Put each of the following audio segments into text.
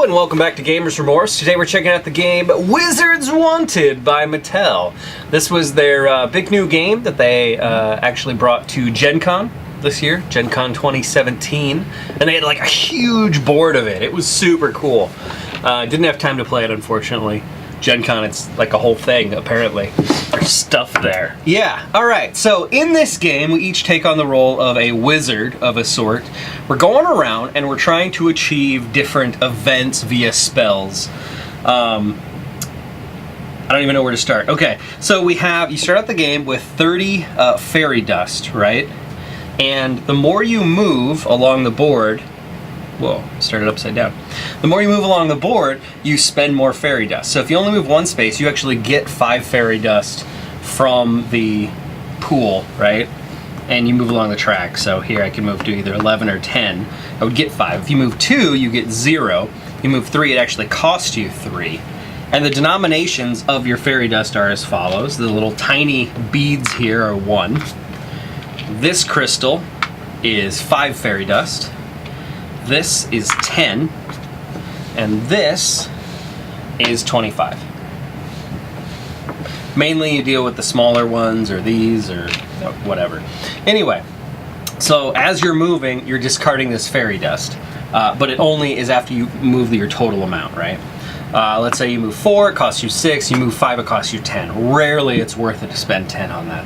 Hello and welcome back to Gamers Remorse. Today we're checking out the game Wizards Wanted by Mattel. This was their big new game that they actually brought to Gen Con this year, Gen Con 2017, and they had like a huge board of it. It was super cool. Didn't have time to play it, unfortunately. Gen Con, it's like a whole thing, apparently. There's stuff there. Yeah, alright, so in this game, we each take on the role of a wizard of a sort. We're going around and we're trying to achieve different events via spells. I don't even know where to start. Okay, so you start out the game with 30 fairy dust, right? And the more you move along the board, whoa, started upside down. The more you move along the board, you spend more fairy dust. So if you only move one space, you actually get 5 fairy dust from the pool, right? And you move along the track. So here I can move to either 11 or 10. I would get 5. If you move 2, you get 0. If you move 3, it actually costs you 3. And the denominations of your fairy dust are as follows. The little tiny beads here are 1. This crystal is 5 fairy dust. This is 10, and this is 25. Mainly you deal with the smaller ones, or these, or whatever. Anyway, so as you're moving, you're discarding this fairy dust, but it only is after you move your total amount, right? Let's say you move 4, it costs you 6, you move 5, it costs you 10. Rarely it's worth it to spend 10 on that.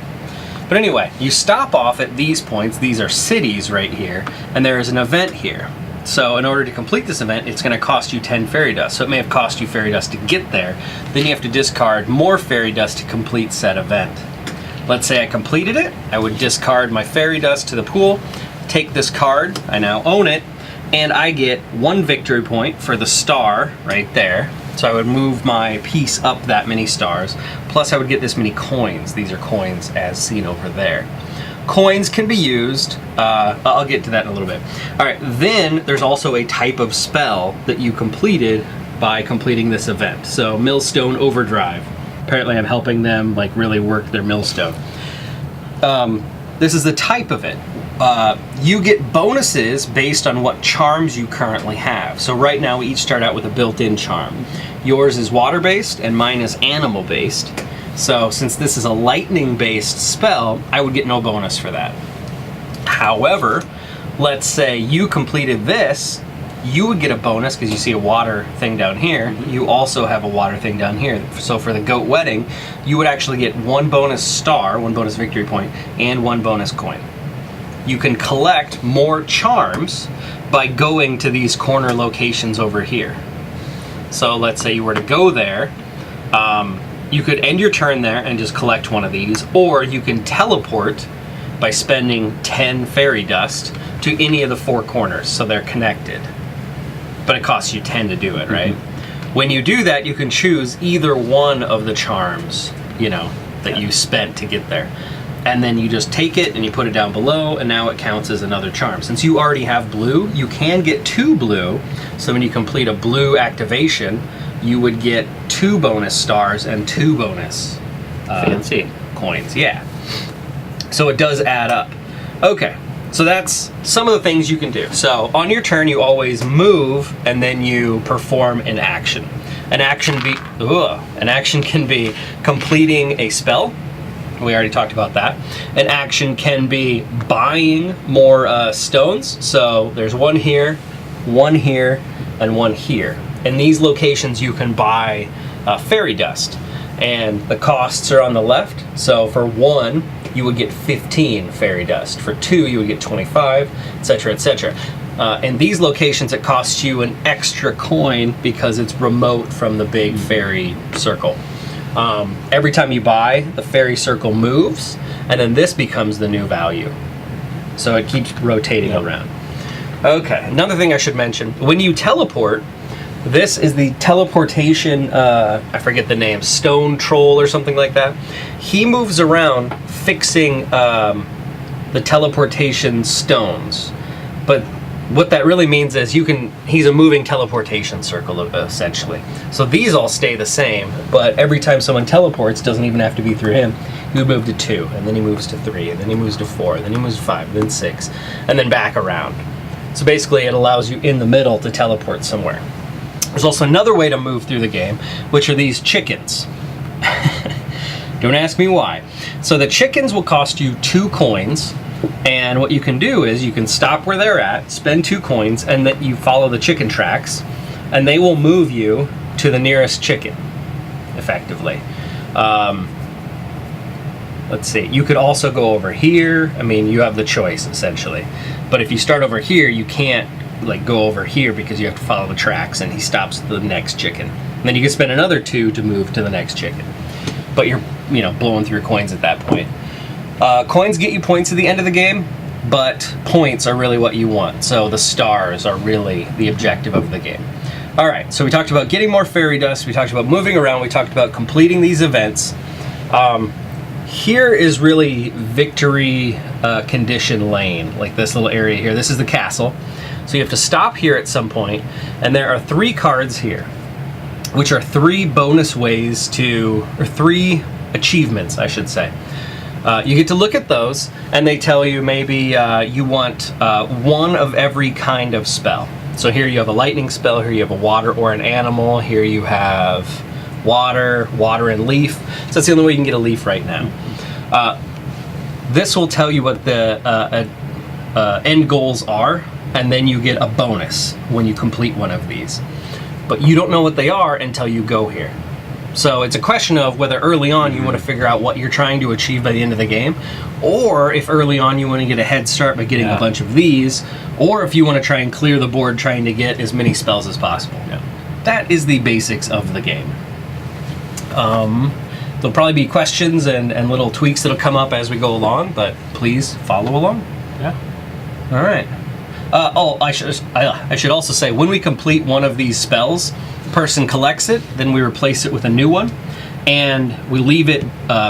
But anyway, you stop off at these points. These are cities right here, and there is an event here. So in order to complete this event, it's going to cost you 10 fairy dust. So it may have cost you fairy dust to get there. Then you have to discard more fairy dust to complete said event. Let's say I completed it. I would discard my fairy dust to the pool, take this card, I now own it, and I get 1 victory point for the star right there. So I would move my piece up that many stars, plus I would get this many coins. These are coins as seen over there. Coins can be used, I'll get to that in a little bit. Alright, then there's also a type of spell that you completed by completing this event. So Millstone Overdrive. Apparently I'm helping them like really work their millstone. This is the type of it. You get bonuses based on what charms you currently have. So right now we each start out with a built-in charm. Yours is water-based and mine is animal-based. So since this is a lightning-based spell, I would get no bonus for that. However, let's say you completed this, you would get a bonus because you see a water thing down here. You also have a water thing down here. So for the goat wedding, you would actually get 1 bonus star, 1 bonus victory point, and 1 bonus coin. You can collect more charms by going to these corner locations over here. So let's say you were to go there, you could end your turn there and just collect one of these, or you can teleport by spending 10 fairy dust to any of the 4 corners, so they're connected. But it costs you 10 to do it, right? When you do that, you can choose either one of the charms, you know, that you spent to get there. And then you just take it and you put it down below, and now it counts as another charm. Since you already have blue, you can get 2 blue, so when you complete a blue activation, you would get 2 bonus stars and 2 bonus fancy coins. Yeah. So it does add up. Okay, so that's some of the things you can do. So on your turn, you always move and then you perform an action. An action can be completing a spell. We already talked about that. An action can be buying more stones. So there's 1 here, 1 here, and 1 here. In these locations you can buy fairy dust, and the costs are on the left. So for 1 you would get 15 fairy dust, for 2 you would get 25, etc, etc. In these locations it costs you an extra coin because it's remote from the big fairy circle. Every time you buy, the fairy circle moves, and then this becomes the new value. So it keeps rotating around. Okay, another thing I should mention, when you teleport, this is the teleportation, I forget the name, Stone Troll or something like that. He moves around fixing the teleportation stones. But what that really means is he's a moving teleportation circle, essentially. So these all stay the same, but every time someone teleports, doesn't even have to be through him, he would move to 2, and then he moves to 3, and then he moves to 4, and then he moves to 5, then 6, and then back around. So basically it allows you in the middle to teleport somewhere. There's also another way to move through the game, which are these chickens. Don't ask me why. So the chickens will cost you 2 coins, and what you can do is you can stop where they're at, spend 2 coins, and then you follow the chicken tracks, and they will move you to the nearest chicken, effectively. Let's see, you could also go over here. I mean, you have the choice, essentially. But if you start over here, you can't like go over here because you have to follow the tracks, and he stops the next chicken. And then you can spend another 2 to move to the next chicken. But you're, blowing through coins at that point. Coins get you points at the end of the game, but points are really what you want. So the stars are really the objective of the game. All right, so we talked about getting more fairy dust. We talked about moving around. We talked about completing these events. Here is really victory condition lane, like this little area here. This is the castle. So you have to stop here at some point, and there are 3 cards here, which are 3 bonus ways or 3 achievements, I should say. You get to look at those, and they tell you maybe you want 1 of every kind of spell. So here you have a lightning spell, here you have a water or an animal, here you have water, and leaf. So that's the only way you can get a leaf right now. This will tell you what the end goals are, and then you get a bonus when you complete one of these. But you don't know what they are until you go here. So it's a question of whether early on you want to figure out what you're trying to achieve by the end of the game, or if early on you want to get a head start by getting a bunch of these, or if you want to try and clear the board trying to get as many spells as possible. Yeah. That is the basics of the game. There'll probably be questions and little tweaks that'll come up as we go along, but please follow along. Yeah. All right. I should also say, when we complete one of these spells, the person collects it, then we replace it with a new one, and we leave it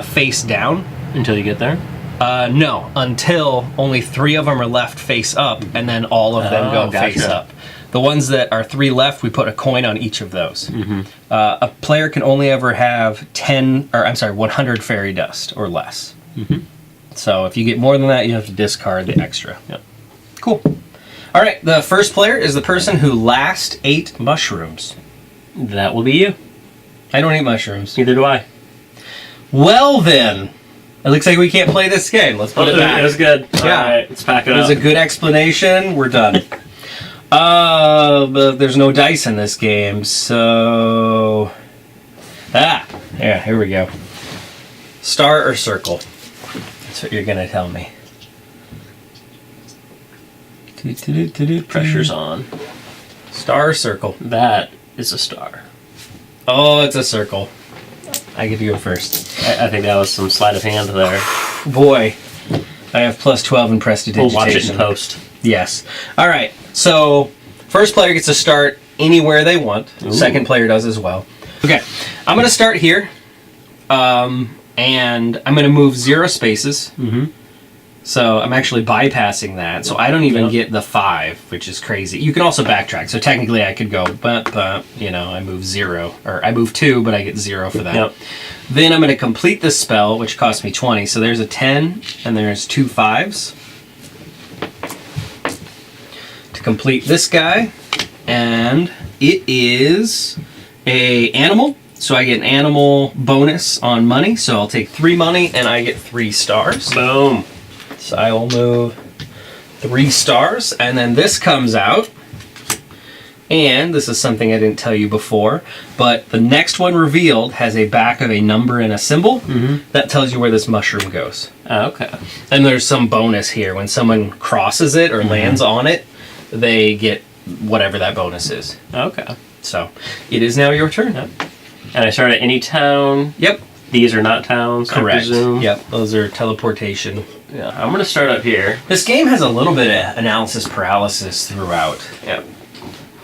face down. Until you get there? No, until only 3 of them are left face up, and then all of them go face up. The ones that are 3 left, we put a coin on each of those. Mm-hmm. A player can only ever have 100 fairy dust or less. Mm-hmm. So if you get more than that, you have to discard the extra. Yep. Cool. All right, the first player is the person who last ate mushrooms. That will be you. I don't eat mushrooms. Neither do I. Well then, it looks like we can't play this game. Let's put it back. It was good. Yeah. All right, let's pack it up. It was a good explanation. We're done. But there's no dice in this game, so... yeah, here we go. Star or circle? That's what you're going to tell me. Pressure's on. Star or circle? That is a star. Oh, it's a circle. I get to go first. I think that was some sleight of hand there. Boy, I have plus 12 in prestidigitation. We'll watch it in post. Yes. All right. So, first player gets to start anywhere they want. Ooh. Second player does as well. Okay. I'm going to start here. And I'm going to move 0 spaces. Mm-hmm. So I'm actually bypassing that. So I don't even get the 5, which is crazy. You can also backtrack. So technically I could go, I move 0. Or I move 2, but I get 0 for that. Yep. Then I'm going to complete this spell, which costs me 20. So there's a 10, and there's 2 5s. To complete this guy. And it is a animal. So I get an animal bonus on money. So I'll take 3 money, and I get 3 stars. Boom. So I will move 3 stars, and then this comes out, and this is something I didn't tell you before, but the next one revealed has a back of a number and a symbol. Mm-hmm. That tells you where this mushroom goes. Okay. And there's some bonus here. When someone crosses it or lands on it, they get whatever that bonus is. Okay. So it is now your turn. Yep. And I start at any town. Yep. These are not towns, Correct. I presume. Yep, those are teleportation. Yeah, I'm going to start up here. This game has a little bit of analysis paralysis throughout. Yep.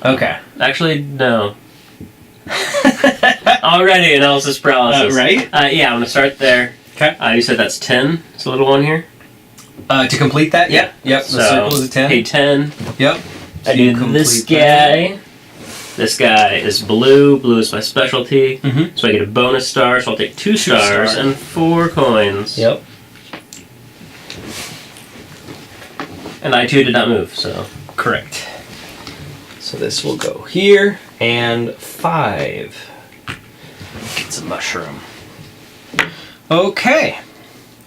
Okay. Actually, no. Already analysis paralysis. Right? Yeah, I'm going to start there. Okay. You said that's 10. It's a little one here. To complete that? Yeah. Yep, So, the circle is a 10. Pay 10. Yep. I do this guy. This guy is blue. Blue is my specialty. Mm-hmm. So I get a bonus star. So I'll take 2 stars and 4 coins. Yep. And I too did not move, so. Correct. So this will go here, and 5. Gets a mushroom. Okay.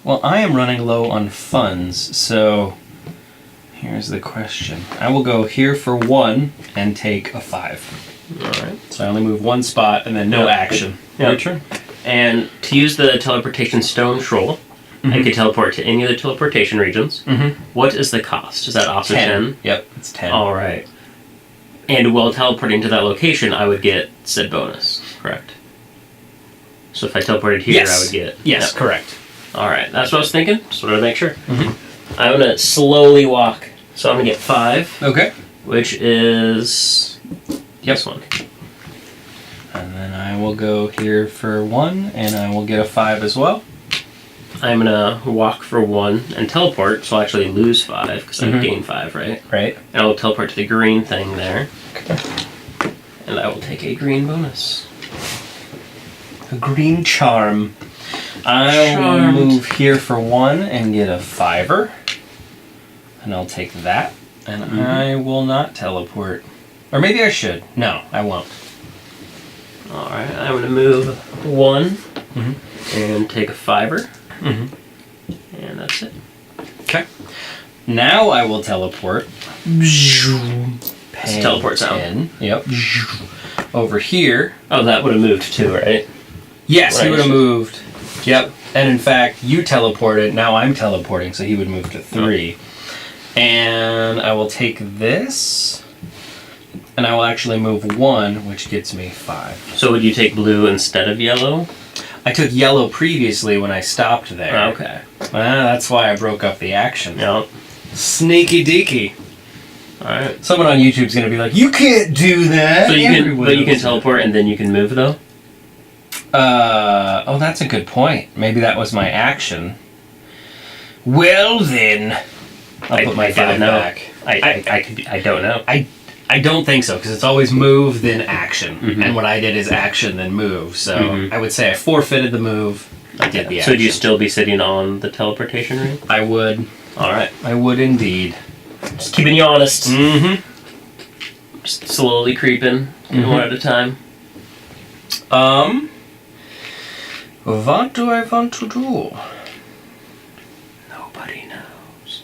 Well, I am running low on funds, so here's the question. I will go here for 1 and take a 5. Alright. So I only move 1 spot and then no action. Yep. Your turn. And to use the teleportation stone troll, I could teleport to any of the teleportation regions. What is the cost? Is that also 10? Yep, it's 10. Alright. And while teleporting to that location, I would get said bonus, correct? So if I teleported here, Yes. I would get... Yes, Yep. correct. Alright, that's what I was thinking. Just wanted to make sure. I'm going to slowly walk. So I'm going to get 5, Okay. which is this one. And then I will go here for 1, and I will get a 5 as well. I'm going to walk for 1 and teleport, so I'll actually lose 5, because I gain 5, right? Right. And I will teleport to the green thing there. And I will take a green bonus. A green charm. I'll Charmed. move here for 1 and get a 5er. And I'll take that. And I will not teleport. Or maybe I should. No, I won't. Alright, I'm going to move 1 and take a 5er. And that's it. Okay. Now I will teleport. It's teleport sound. 10. Yep. Over here. Oh, that would have moved too, right? Yes, he Right. would have moved. Yep. And in fact, you teleported. Now I'm teleporting, so he would move to 3. And I will take this. And I will actually move 1, which gets me 5. So would you take blue instead of yellow? I took yellow previously when I stopped there. Oh, okay. That's why I broke up the action. Yeah. Sneaky deaky. Alright. Someone on YouTube's gonna be like, "You can't do that." So you can, Everyone but you can knows that. teleport and then you can move though? Oh, that's a good point. Maybe that was my action. Well then, I'll put my 5 don't know. back. I don't know. I don't think so, because it's always move, then action. And what I did is action, then move. So I would say I forfeited the move. I did the So action. would you still be sitting on the teleportation ring? I would. Alright. I would indeed. Just keeping you honest. Mm-hmm. Just slowly creeping, one at a time. What do I want to do? Nobody knows.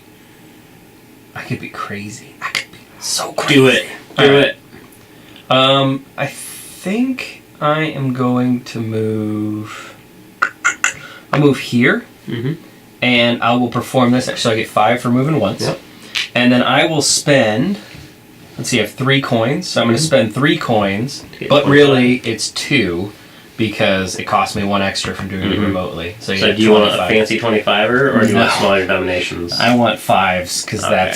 I could be crazy. I could be so crazy. Do it. Do it. I think I am going to move. I'll move here, and I will perform this. So I get 5 for moving once, Yep. and then I will spend. Let's see, I have 3 coins, so I'm going to spend 3 coins, get but 25. really it's 2 because it cost me 1 extra from doing it remotely. So, So get do you want a 25. fancy 25er or do you want No. smaller denominations? I want 5s because Okay.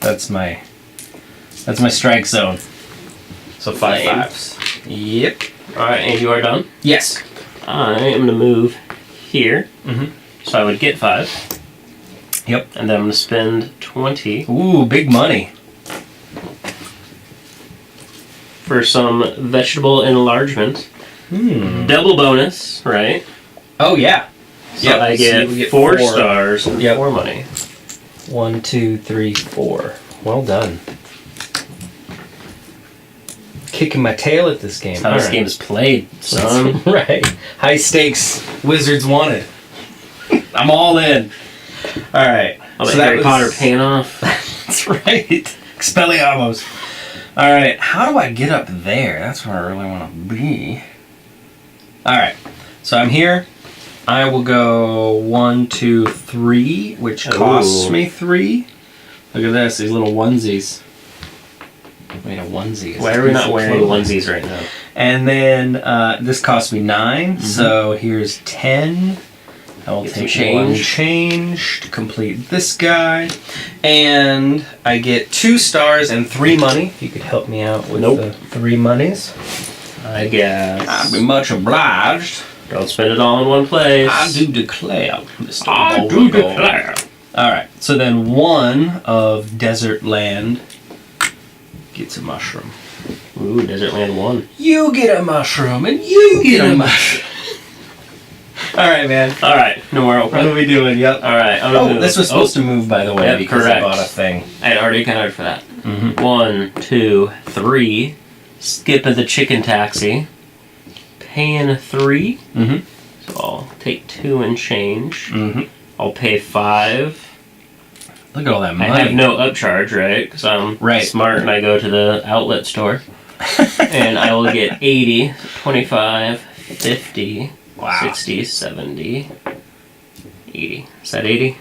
that's my strike zone. So 5 Same. 5s. Yep. Alright, and you are done? Yes. I am going to move here. So I would get 5. Yep. And then I'm going to spend 20 Ooh, big money. for some vegetable enlargement. Double bonus, right? Oh yeah. So Yep, I so get, you get 4 4. stars and Yep. 4 money. 1, 2, 3, 4. Well done. Kicking my tail at this game. That's how this game is played, son. Right. High stakes. Wizards wanted. I'm all in. All right. I'll let Harry Potter paying off. That's right. Expelliarmus. All right. How do I get up there? That's where I really want to be. All right. So I'm here. I will go 1, 2, 3, which costs me 3. Look at this. These little onesies. Made a onesie. Why are we not wearing onesies right now? And then this cost me 9, so here's 10. I will Get some take 1 change. change to complete this guy. And I get 2 stars and 3 money. If you could help me out with Nope. the 3 monies. I guess. I'd be much obliged. Don't spend it all in one place. I do declare, Mr. I do Beauregard. declare. Alright, so then 1 of Desert Land gets a mushroom. Ooh, Desert Land 1. You get a mushroom, and you get a mushroom. Alright, man. Alright, no more What are open. we doing? Yep. Alright, I'm Oh, gonna move. this was supposed to move, by the way, Yep, because correct. I bought a thing. I had already accounted for that. 1, 2, 3. skipping the chicken taxi. Paying 3. Mm-hmm. So I'll take 2 and change. Mm-hmm. I'll pay 5. Look at all that money. I have no upcharge, right? Because I'm smart and I go to the outlet store. And I will get 80, 25, 50, 60, 70, 80. Is that 80?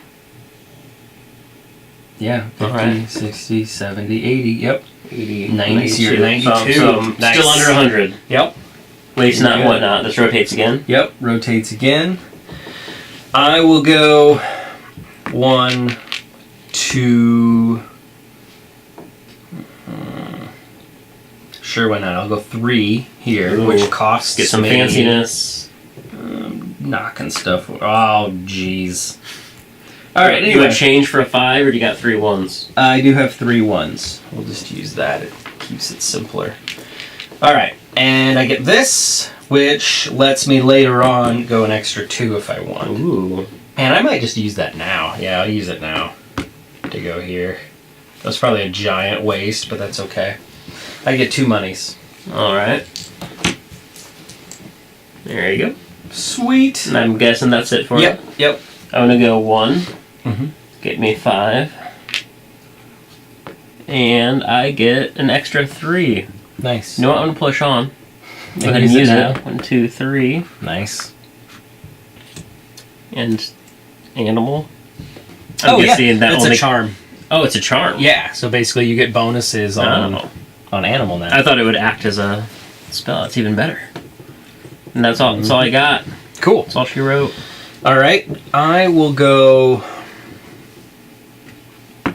Yeah, 50, Alright. 60, 70, 80, yep. 80, 90, you're 92. So Nice. still under 100. Yep. Waste not, Good. whatnot. This rotates again. Yep, rotates again. I will go 1, 2... Sure, why not? I'll go 3 here, Ooh. which costs Get some me, fanciness. knocking stuff. Oh, jeez. All right. You Anyway, would change for a 5, or do you got 3 1s? I do have 3 1s. We'll just use that. It keeps it simpler. All right, and I get this, which lets me later on go an extra 2 if I want. Ooh. And I might just use that now. Yeah, I'll use it now to go here. That's probably a giant waste, but that's okay. I get 2 monies. All right. There you go. Sweet. And I'm guessing that's it for Yep. you. Yep. I'm gonna go 1. Mm-hmm. Get me 5. And I get an extra 3. Nice. You know what? I'm gonna push on. Go ahead and Use it use now. it. 1, 2, 3. Nice. And animal. I'm yeah. guessing that It's only... a charm. Oh, it's a charm. Yeah. So basically, you get bonuses on Oh. animal now. I thought it would act as a spell. It's even better. And that's all. That's all I got. Cool. That's all she wrote. All right. I will go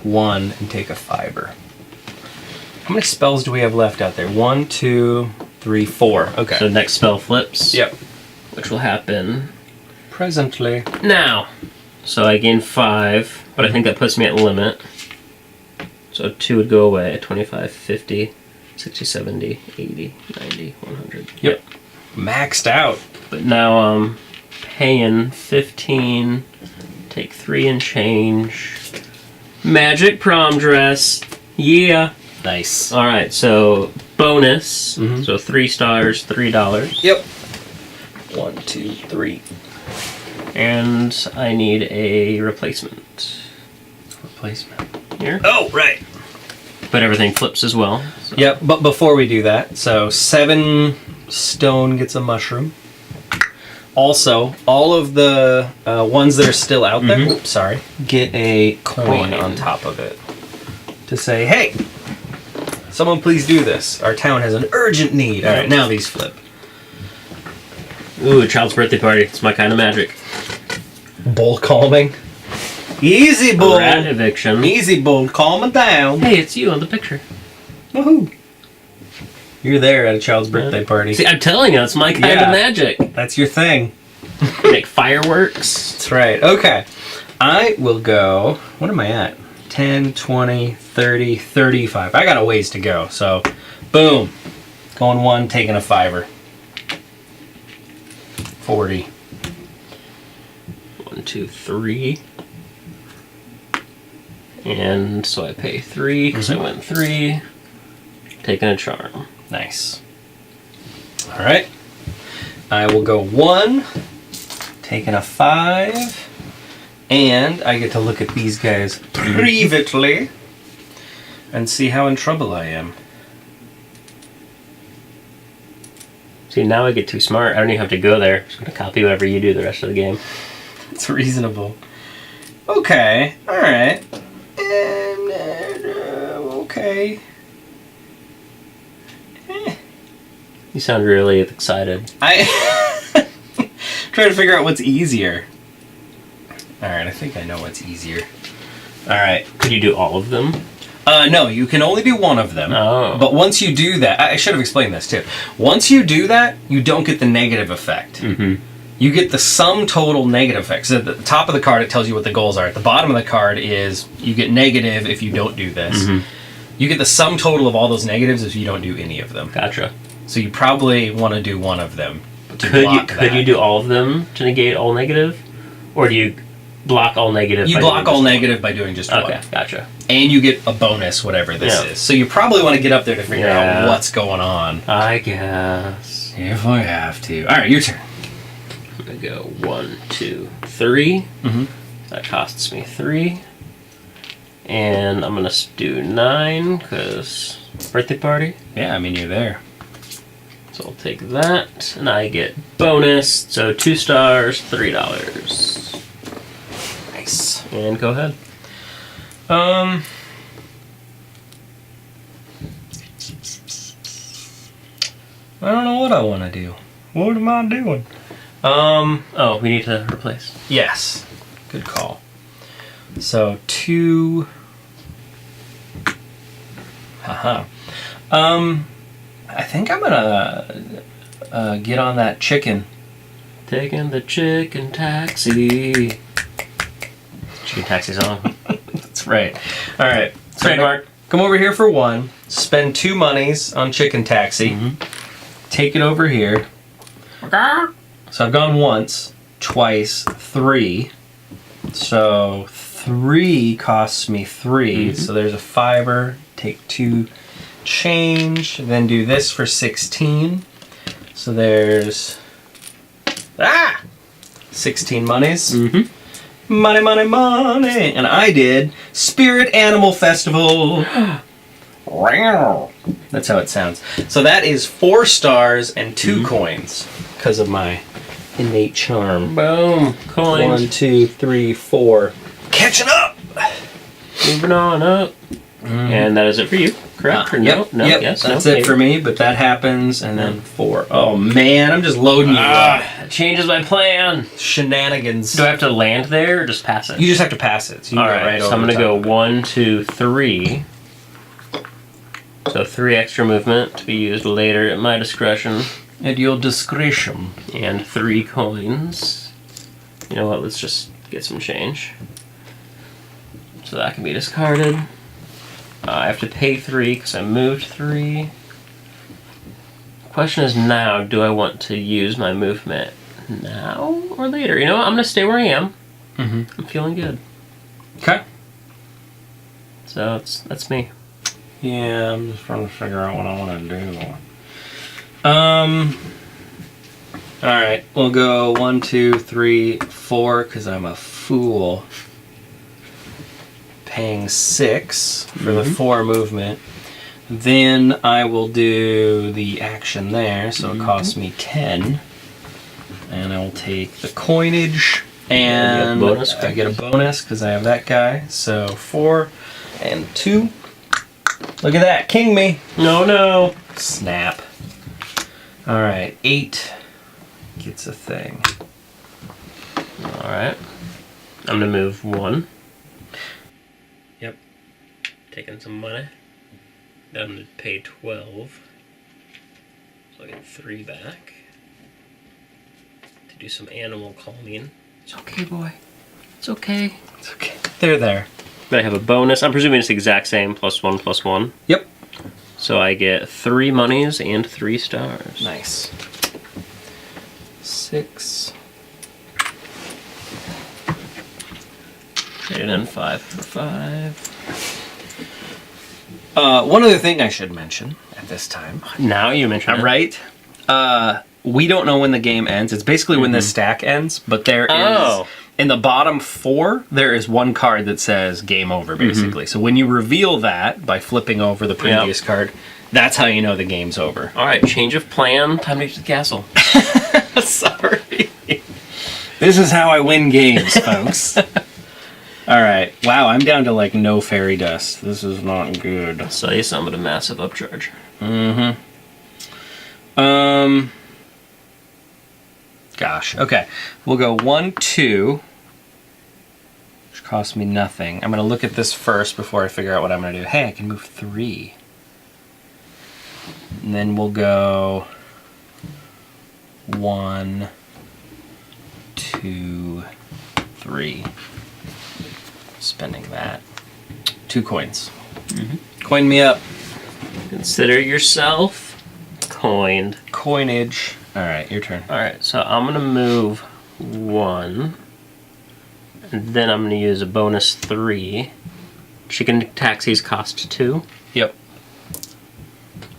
1 and take a 5er. How many spells do we have left out there? 1, 2, 3, 4. Okay. So next spell flips. Yep. Which will happen Presently. now. So I gain 5, but I think that puts me at limit. So 2 would go away. 25, 50, 60, 70, 80, 90, 100. Yep. Maxed out. But now I'm paying 15. Take 3 and change. Magic prom dress. Yeah. Nice. Alright, so bonus. Mhm. So 3 stars, $3. Yep. 1, 2, 3. And I need a replacement. Replacement. Here. Oh, right. But everything flips as well. So. Yep, but before we do that, so 7 stone gets a mushroom. Also, all of the ones that are still out there, oops, sorry, get a coin on top of it to say, hey, someone please do this. Our town has an urgent need. All right, now these flip. Ooh, a child's birthday party. It's my kind of magic. Bull calming. Easy, bull. Rat eviction. Easy, bull. Calm it down. Hey, it's you on the picture. Woohoo. You're there at a child's birthday party. See, I'm telling you, it's my kind Yeah. of magic. That's your thing. Make fireworks. That's right. Okay. I will go... What am I at? 10, 20, 30, 35. I got a ways to go. So, boom. Going 1, taking a 5er. 40. 1, 2, 3. And so I pay 3 because I went 3. Taking a charm. Nice. All right. I will go 1, taking a 5, and I get to look at these guys privately and see how in trouble I am. See, now I get too smart. I don't even have to go there. I'm just going to copy whatever you do the rest of the game. It's reasonable. Okay. All right. Okay. You sound really excited. I trying to figure out what's easier. All right, I think I know what's easier. All right. Could you do all of them? No, you can only do one of them. Oh. But once you do that, I should have explained this too. Once you do that, you don't get the negative effect. Mm-hmm. You get the sum total negative effect. So at the top of the card, it tells you what the goals are. At the bottom of the card is you get negative if you don't do this. Mm-hmm. You get the sum total of all those negatives if you don't do any of them. Gotcha. So you probably want to do one of them to Could block that. you do all of them to negate all negative? Or do you block all negative. You block all negative by doing just one. Okay, gotcha. And you get a bonus, whatever this is. So you probably want to get up there to figure out what's going on. I guess. If I have to. All right, your turn. I'm going to go 1, 2, 3. Mm-hmm. That costs me 3. And I'm going to do 9 because birthday party. Yeah, I mean, you're there. So I'll take that. And I get bonus. So 2 stars, $3. Nice. And go ahead. I don't know what I want to do. What am I doing? Oh, we need to replace. Yes. Good call. So 2. Haha. I think I'm gonna get on that chicken. Taking the chicken taxi. Chicken taxi song. That's right. All right. So Trademark. come over here for 1. Spend 2 monies on chicken taxi. Mm-hmm. Take it over here. So I've gone once, twice, 3. So 3 costs me 3. Mm-hmm. So there's a fiver. Take 2 change. Then do this for 16. So there's 16 monies. Mm-hmm. Money, money, money. And I did Spirit Animal Festival. That's how it sounds. So that is 4 stars and 2 coins because of my innate charm. Boom. Coins. 1, 2, 3, 4. Catching up. Moving on up. And that is it for you, correct? Or Yep. no? Yep. Yes. That's no, it for me, but that happens, and then 4. Oh man, I'm just loading you up. It changes my plan. Shenanigans. Do I have to land there or just pass it? You just have to pass it. So you All can right. go right So over I'm the gonna go top of it. 1, 2, 3. So 3 extra movement to be used later at my discretion, At your discretion. and 3 coins. You know what? Let's just get some change. So that can be discarded. I have to pay 3 because I moved 3. Question is now, do I want to use my movement now or later? You know what? I'm going to stay where I am. Mm-hmm. I'm feeling good. Okay. So that's me. Yeah, I'm just trying to figure out what I want to do. All right, we'll go 1, 2, 3, 4 because I'm a fool. Paying 6 for the 4 movement. Then I will do the action there, so it costs me 10. And I will take the coinage, and I get a bonus because I have that guy. So 4 and 2. Look at that, king me. No. Snap. All right, 8 gets a thing. All right. I'm going to move 1. Yep. Taking some money. Then I'm going to pay 12. So I get 3 back. To do some animal calming. It's okay, boy. It's okay. It's okay. They're there. Then I have a bonus. I'm presuming it's the exact same, +1, +1. Yep. So I get 3 monies and 3 stars. Nice. 6. And then 5 for 5. One other thing I should mention at this time. Now you mentioned it. Right? We don't know when the game ends. It's basically when this stack ends, but there is... In the bottom 4, there is 1 card that says game over, basically. So when you reveal that by flipping over the previous card, that's how you know the game's over. All right, change of plan. Time to get to the castle. Sorry. This is how I win games, folks. All right. Wow, I'm down to like no fairy dust. This is not good. I'll sell you some at a massive upcharge. Mm-hmm. Gosh. Okay. We'll go 1, 2, which costs me nothing. I'm going to look at this first before I figure out what I'm going to do. Hey, I can move 3. And then we'll go 1, 2, 3. Spending that. 2 coins. Coin me up. Consider yourself coined. Coinage. All right, your turn. All right, so I'm gonna move 1, And then I'm going to use a bonus 3. Chicken taxis cost 2. Yep.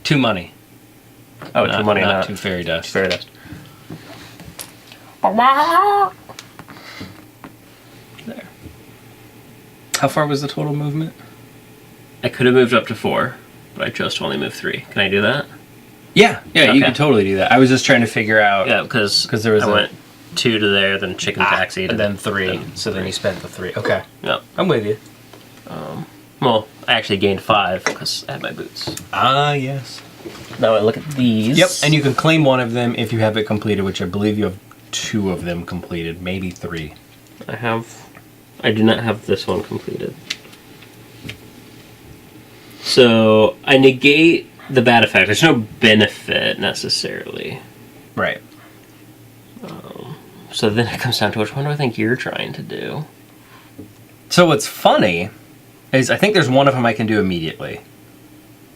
2 money. Oh, 2 money, not 2 fairy dust. Fairy dust. There. How far was the total movement? I could have moved up to 4, but I chose to only move 3. Can I do that? Yeah, you Okay. can totally do that. I was just trying to figure out. Yeah, because there was I went 2 to there, then chicken taxi, and then 3. So then you spent the 3. Okay. Yep. I'm with you. Well, I actually gained 5 because I had my boots. Ah, yes. Now I look at these. Yep, and you can claim one of them if you have it completed, which I believe you have 2 of them completed, maybe 3. I do not have this one completed. So I negate the bad effect. There's no benefit necessarily. Right. So then it comes down to which one do I think you're trying to do? So what's funny is I think there's one of them I can do immediately.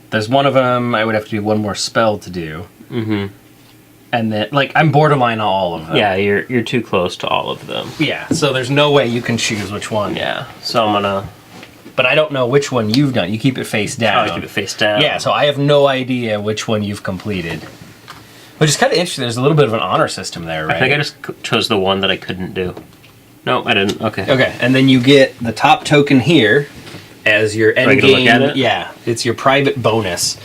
There's one of them I would have to do one more spell to do. Mm-hmm. And then, like, I'm borderline on all of them. Yeah, you're too close to all of them. Yeah, so there's no way you can choose which one. Yeah, so I'm gonna... But I don't know which one you've done. You keep it face down. Oh, I keep it face down. Yeah, so I have no idea which one you've completed. Which is kind of interesting. There's a little bit of an honor system there, right? I think I just chose the one that I couldn't do. No, I didn't. Okay. Okay, and then you get the top token here as your end I get to game. look at it? Yeah, it's your private bonus.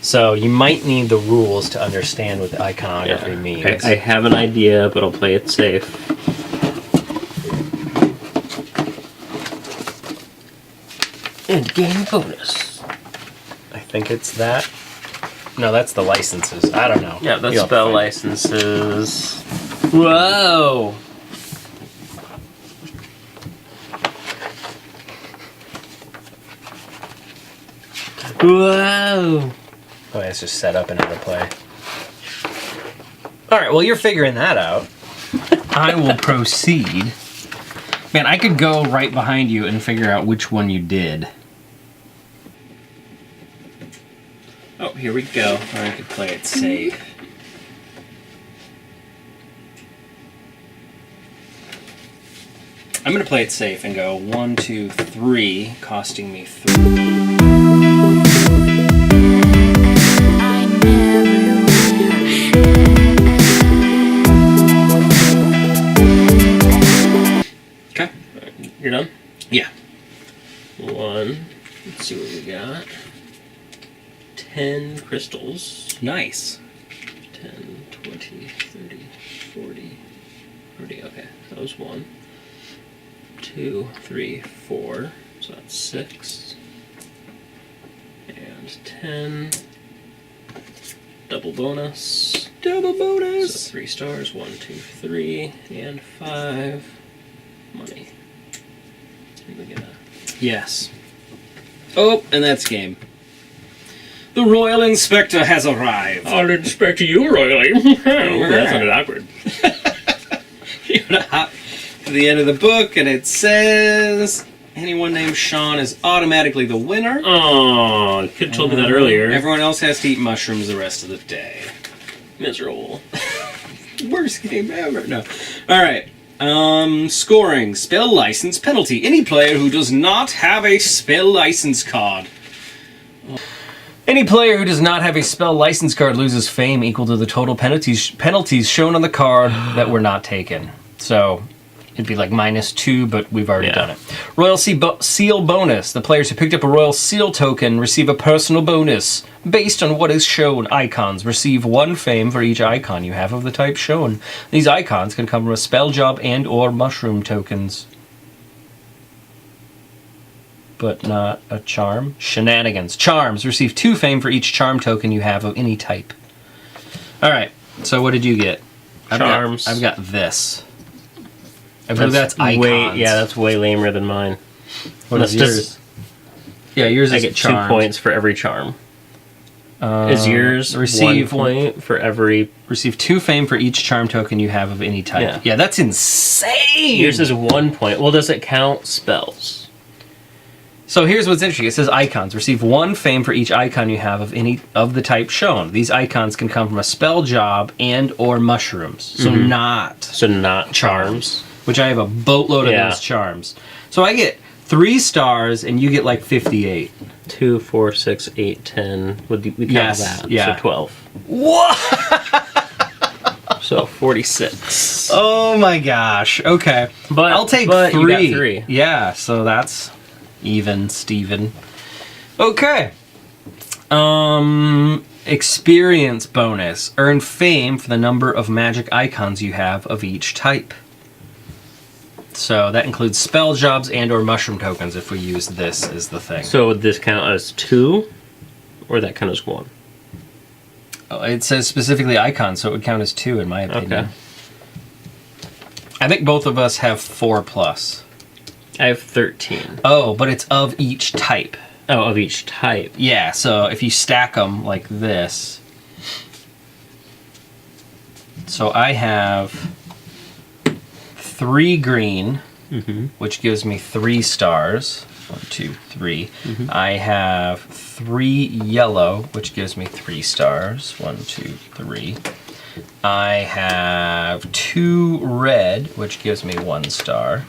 So you might need the rules to understand what the iconography means. Okay, I have an idea, but I'll play it safe. End game bonus. I think it's that. No, that's the licenses. I don't know. Yeah, that's You'll spell find it. licenses. Whoa! Whoa! Oh, yeah, it's just set up and how to play. All right, well, you're figuring that out. I will proceed. Man, I could go right behind you and figure out which one you did. Oh, here we go. Or I could play it safe. I'm going to play it safe and go 1, 2, 3, costing me 3. Okay. You're done? Yeah. 1. Let's see what we got. 10 crystals. Nice. 10, 20, 30, 40, 40. Okay, that was 1. 2, 3, 4. So that's 6. And 10. Double bonus. Double bonus. So 3 stars. 1, 2, 3, and 5. Money. And we get a... Yes. Oh, and that's game. The Royal Inspector has arrived. I'll inspect you royally. That sounded awkward. You're gonna hop to the end of the book, and it says anyone named Sean is automatically the winner. Oh, you could have told me that earlier. Everyone else has to eat mushrooms the rest of the day. Miserable. Worst game ever. No. All right. Scoring. Spell license penalty. Any player who does not have a spell license card. Any player who does not have a spell license card loses fame equal to the total penalties shown on the card that were not taken. So it'd be like -2, but we've already done it. Royal Seal bonus. The players who picked up a Royal Seal token receive a personal bonus. Based on what is shown, icons receive 1 fame for each icon you have of the type shown. These icons can come from a spell job and or mushroom tokens. But not a charm. Shenanigans. Charms. Receive 2 fame for each charm token you have of any type. Alright, so what did you get? Charms. I've got this. I believe that's icons. That's way lamer than mine. What is yours? Yeah, yours I is get charms. 2 points for every charm. Is yours receive 1 point for every... Receive 2 fame for each charm token you have of any type. Yeah, that's insane! Yours is 1 point. Well, does it count spells? So here's what's interesting. It says icons. Receive 1 fame for each icon you have of any of the type shown. These icons can come from a spell job and or mushrooms. So not So not charms. which I have a boatload of those charms. So I get 3 stars, and you get like 58. 2, 4, 6, 8, 10. We count that. Yeah. So 12. What? So 46. Oh my gosh. Okay. But I'll take 3. You got 3. Yeah, so that's even, Steven. Okay. Experience bonus. Earn fame for the number of magic icons you have of each type. So that includes spell jobs and or mushroom tokens if we use this as the thing. So would this count as 2? Or that count as 1? Oh, it says specifically icons, so it would count as 2 in my opinion. Okay. I think both of us have 4+. I have 13. Oh, but it's of each type. Oh, of each type. Yeah, so if you stack them like this. So I have 3 green, which gives me 3 stars. 1, 2, 3. I have 3 yellow, which gives me 3 stars. 1, 2, 3. I have 2 red, which gives me 1 star.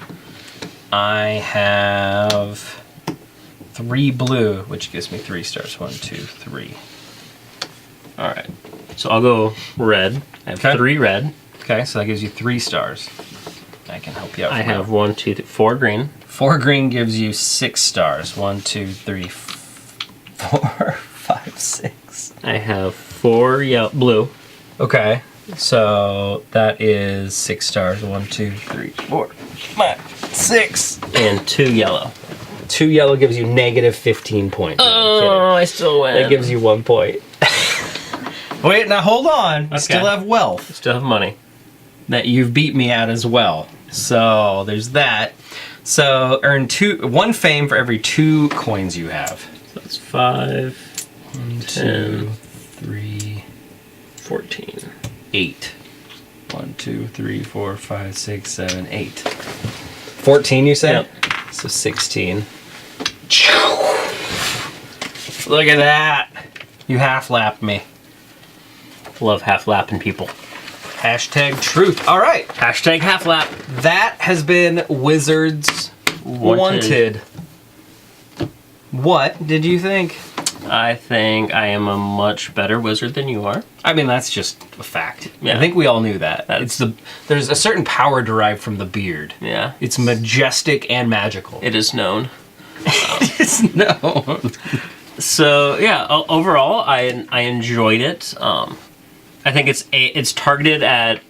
I have 3 blue, which gives me 3 stars. 1, 2, 3. Alright. So I'll go red. I have 3 red. Okay, so that gives you 3 stars. I can help you out. I have 1, 2, 3, 4 green. 4 green gives you 6 stars. 1, 2, 3, 4, 5, 6. I have 4 blue. Okay, so that is 6 stars. 1, 2, 3, 4, 5, 6. And 2 yellow. 2 yellow gives you negative 15 points. Oh, I still win. That gives you 1 point. Wait, now hold on. You still have wealth. Still have money. That you've beat me at as well. So there's that. So earn 1 fame for every 2 coins you have. So that's 5, 1, 10, 2, 3, 14. 8. 1, 2, 3, 4, 5, 6, 7, 8. 14, you said? Yep. So 16. Look at that. You half-lapped me. Love half-lapping people. Hashtag truth. All right. Hashtag half-lap. That has been Wizards Wanted. What did you think? I think I am a much better wizard than you are. I mean, that's just a fact. Yeah. I think we all knew that. There's a certain power derived from the beard. Yeah. It's majestic and magical. It is known. It's known. So yeah, overall, I enjoyed it. I think it's targeted at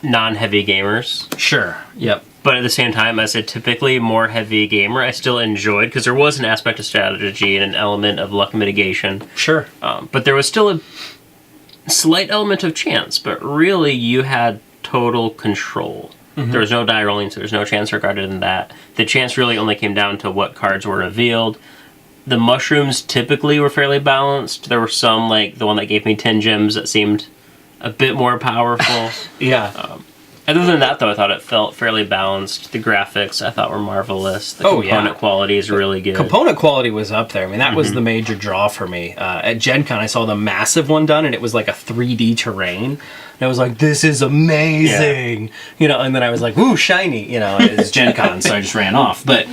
non-heavy gamers. Sure. Yep. But at the same time, as a typically more heavy gamer, I still enjoyed, because there was an aspect of strategy and an element of luck mitigation. Sure. But there was still a slight element of chance, but really you had total control. There was no die rolling, so there's no chance regarded in that. The chance really only came down to what cards were revealed. The mushrooms typically were fairly balanced. There were some, like the one that gave me 10 gems, that seemed a bit more powerful. Yeah. Other than that, though, I thought it felt fairly balanced. The graphics, I thought, were marvelous. The component quality is really good. Component quality was up there. I mean, that was the major draw for me. At Gen Con, I saw the massive one done, and it was like a 3D terrain. And I was like, this is amazing! Yeah. You know, and then I was like, ooh, shiny! You know, it's Gen Con, so I just ran off. But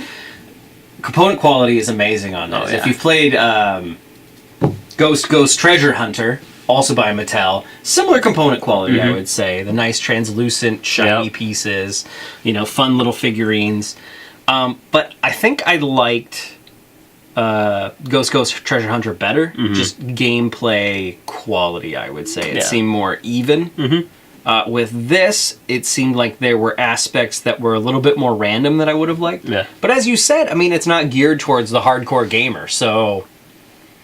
component quality is amazing on this. If you've played Ghost Treasure Hunter, also by Mattel, similar component quality, I would say. The nice translucent, shiny pieces, you know, fun little figurines. But I think I liked Ghost Treasure Hunter better. Just gameplay quality, I would say. It seemed more even. With this, it seemed like there were aspects that were a little bit more random than I would have liked. Yeah. But as you said, I mean, it's not geared towards the hardcore gamer, so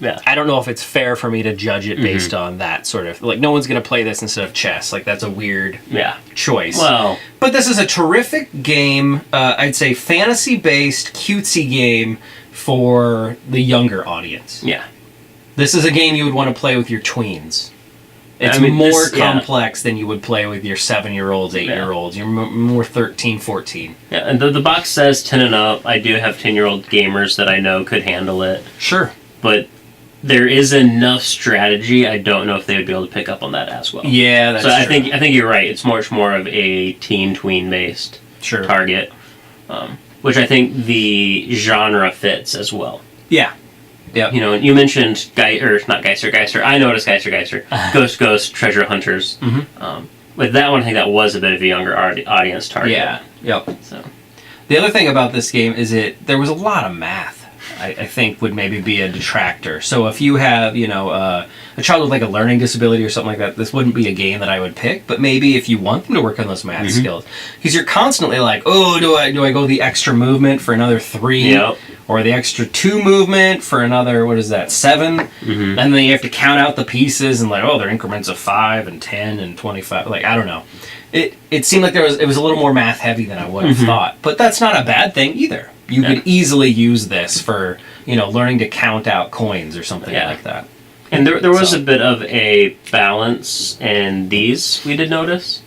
I don't know if it's fair for me to judge it based on that sort of... Like, no one's going to play this instead of chess. Like, that's a weird choice. Well... But this is a terrific game. I'd say fantasy-based, cutesy game for the younger audience. Yeah. This is a game you would want to play with your tweens. It's more complex than you would play with your 7-year-olds, 8-year-olds. You're more 13, 14. Yeah, and the box says 10 and up. I do have 10-year-old gamers that I know could handle it. Sure. But there is enough strategy. I don't know if they would be able to pick up on that as well. Yeah, that's true. I think you're right. It's much more of a teen tween based. target, which I think the genre fits as well. Yeah. Yeah. You know, you mentioned Geister. I noticed Geister. Ghost, Treasure Hunters. With that one, I think that was a bit of a younger audience target. Yeah. Yep. So, the other thing about this game is there was a lot of math. I think would maybe be a detractor. So if you have, you know, a child with like a learning disability or something like that, this wouldn't be a game that I would pick. But maybe if you want them to work on those math skills, because you're constantly like, oh, do I go the extra movement for another 3, or the extra 2 movement for another 7, and then you have to count out the pieces and like, oh, they're increments of 5 and 10 and 25. Like, I don't know. It seemed like it was a little more math heavy than I would have thought, but that's not a bad thing either. You could easily use this for, you know, learning to count out coins or something like that. And there was a bit of a balance in these, we did notice.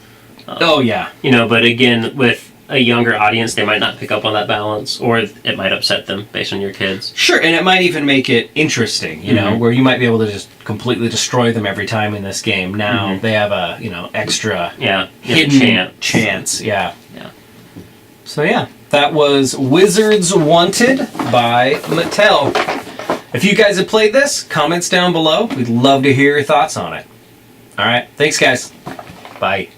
You know, but again, with a younger audience, they might not pick up on that balance, or it might upset them based on your kids. Sure, and it might even make it interesting, you know, where you might be able to just completely destroy them every time in this game. Now they have a, you know, extra hidden chance. Yeah. So yeah, that was Wizards Wanted by Mattel. If you guys have played this, comments down below. We'd love to hear your thoughts on it. All right, thanks guys. Bye.